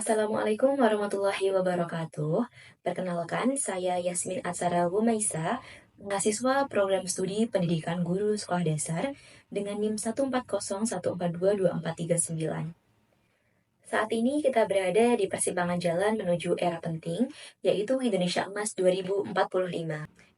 Assalamualaikum warahmatullahi wabarakatuh. Perkenalkan, saya Yasmin Atsara Wumaisa, mahasiswa program studi pendidikan guru sekolah dasar dengan NIM 140142249. Saat ini kita berada di persimpangan jalan menuju era penting, yaitu Indonesia Emas 2045.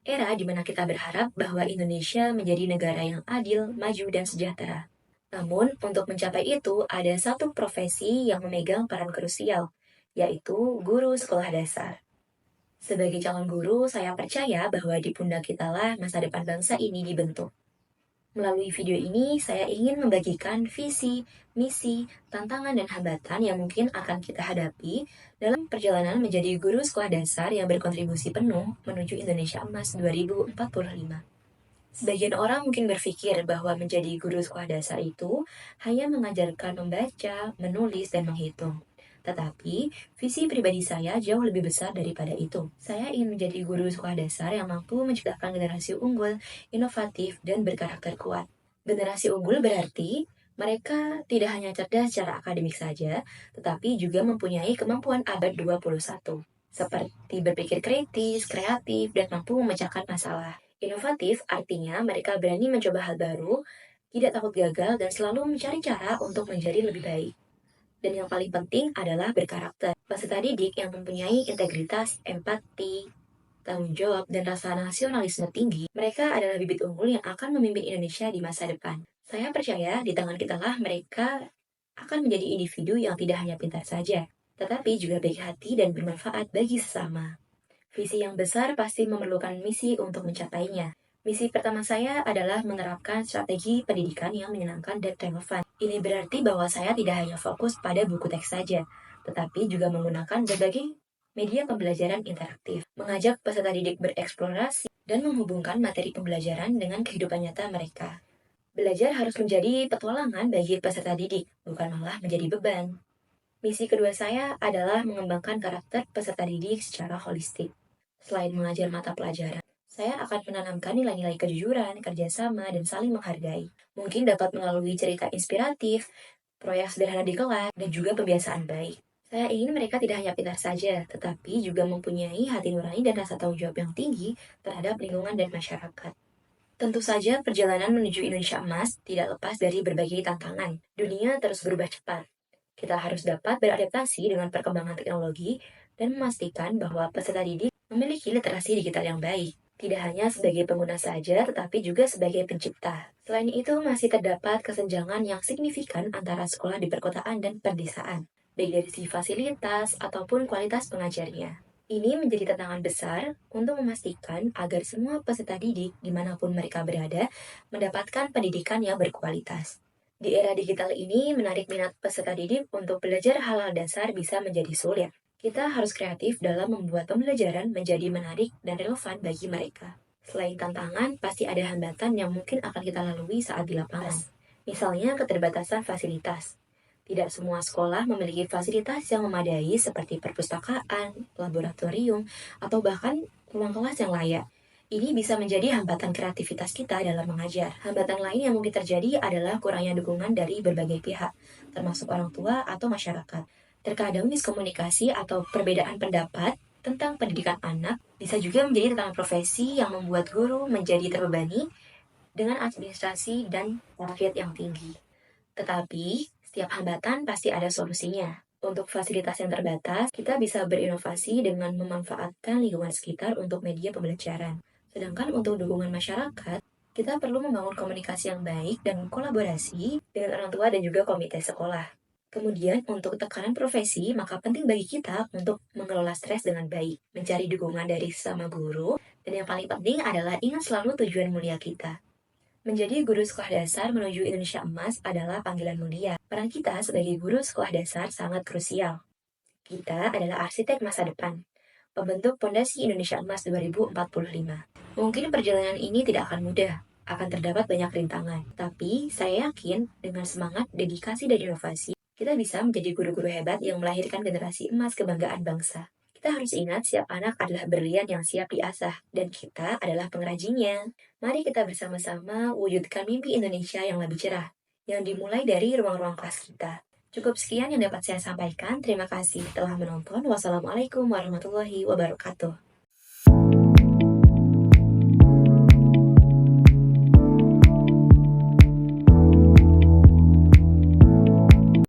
Era di mana kita berharap bahwa Indonesia menjadi negara yang adil, maju, dan sejahtera. Namun, untuk mencapai itu, ada satu profesi yang memegang peran krusial, yaitu guru sekolah dasar. Sebagai calon guru, saya percaya bahwa di pundak kita lah masa depan bangsa ini dibentuk. Melalui video ini, saya ingin membagikan visi, misi, tantangan, dan hambatan yang mungkin akan kita hadapi dalam perjalanan menjadi guru sekolah dasar yang berkontribusi penuh menuju Indonesia Emas 2045. Sebagian orang mungkin berpikir bahwa menjadi guru sekolah dasar itu hanya mengajarkan membaca, menulis, dan menghitung. Tetapi, visi pribadi saya jauh lebih besar daripada itu. Saya ingin menjadi guru sekolah dasar yang mampu menciptakan generasi unggul, inovatif, dan berkarakter kuat. Generasi unggul berarti mereka tidak hanya cerdas secara akademik saja, tetapi juga mempunyai kemampuan abad 21, seperti berpikir kritis, kreatif, dan mampu memecahkan masalah. Inovatif artinya mereka berani mencoba hal baru, tidak takut gagal, dan selalu mencari cara untuk menjadi lebih baik. Dan yang paling penting adalah berkarakter. Peserta didik yang mempunyai integritas, empati, tanggung jawab, dan rasa nasionalisme tinggi, mereka adalah bibit unggul yang akan memimpin Indonesia di masa depan. Saya percaya di tangan kita lah mereka akan menjadi individu yang tidak hanya pintar saja, tetapi juga baik hati dan bermanfaat bagi sesama. Visi yang besar pasti memerlukan misi untuk mencapainya. Misi pertama saya adalah menerapkan strategi pendidikan yang menyenangkan dan relevan. Ini berarti bahwa saya tidak hanya fokus pada buku teks saja, tetapi juga menggunakan berbagai media pembelajaran interaktif, mengajak peserta didik bereksplorasi, dan menghubungkan materi pembelajaran dengan kehidupan nyata mereka. Belajar harus menjadi petualangan bagi peserta didik, bukan malah menjadi beban. Misi kedua saya adalah mengembangkan karakter peserta didik secara holistik. Selain mengajar mata pelajaran, saya akan menanamkan nilai-nilai kejujuran, kerjasama, dan saling menghargai. Mungkin dapat melalui cerita inspiratif, proyek sederhana di kelas, dan juga kebiasaan baik. Saya ingin mereka tidak hanya pintar saja, tetapi juga mempunyai hati nurani dan rasa tanggung jawab yang tinggi terhadap lingkungan dan masyarakat. Tentu saja perjalanan menuju Indonesia Emas tidak lepas dari berbagai tantangan. Dunia terus berubah cepat. Kita harus dapat beradaptasi dengan perkembangan teknologi dan memastikan bahwa peserta didik memiliki literasi digital yang baik. Tidak hanya sebagai pengguna saja, tetapi juga sebagai pencipta. Selain itu, masih terdapat kesenjangan yang signifikan antara sekolah di perkotaan dan pedesaan, baik dari segi fasilitas ataupun kualitas pengajarnya. Ini menjadi tantangan besar untuk memastikan agar semua peserta didik dimanapun mereka berada mendapatkan pendidikan yang berkualitas. Di era digital ini, menarik minat peserta didik untuk belajar hal-hal dasar bisa menjadi sulit. Kita harus kreatif dalam membuat pembelajaran menjadi menarik dan relevan bagi mereka. Selain tantangan, pasti ada hambatan yang mungkin akan kita lalui saat di lapangan. Misalnya keterbatasan fasilitas. Tidak semua sekolah memiliki fasilitas yang memadai seperti perpustakaan, laboratorium, atau bahkan ruang kelas yang layak. Ini bisa menjadi hambatan kreativitas kita dalam mengajar. Hambatan lain yang mungkin terjadi adalah kurangnya dukungan dari berbagai pihak, termasuk orang tua atau masyarakat. Terkadang miskomunikasi atau perbedaan pendapat tentang pendidikan anak bisa juga menjadi tantangan profesi yang membuat guru menjadi terbebani dengan administrasi dan target yang tinggi. Tetapi, setiap hambatan pasti ada solusinya. Untuk fasilitas yang terbatas, kita bisa berinovasi dengan memanfaatkan lingkungan sekitar untuk media pembelajaran. Sedangkan untuk dukungan masyarakat, kita perlu membangun komunikasi yang baik dan kolaborasi dengan orang tua dan juga komite sekolah. Kemudian, untuk tekanan profesi, maka penting bagi kita untuk mengelola stres dengan baik, mencari dukungan dari sesama guru, dan yang paling penting adalah ingat selalu tujuan mulia kita. Menjadi guru sekolah dasar menuju Indonesia Emas adalah panggilan mulia. Peran kita sebagai guru sekolah dasar sangat krusial. Kita adalah arsitek masa depan, pembentuk fondasi Indonesia Emas 2045. Mungkin perjalanan ini tidak akan mudah, akan terdapat banyak rintangan. Tapi saya yakin dengan semangat, dedikasi, dan inovasi, kita bisa menjadi guru-guru hebat yang melahirkan generasi emas kebanggaan bangsa. Kita harus ingat setiap anak adalah berlian yang siap diasah, dan kita adalah pengrajinnya. Mari kita bersama-sama wujudkan mimpi Indonesia yang lebih cerah, yang dimulai dari ruang-ruang kelas kita. Cukup sekian yang dapat saya sampaikan. Terima kasih telah menonton. Wassalamualaikum warahmatullahi wabarakatuh.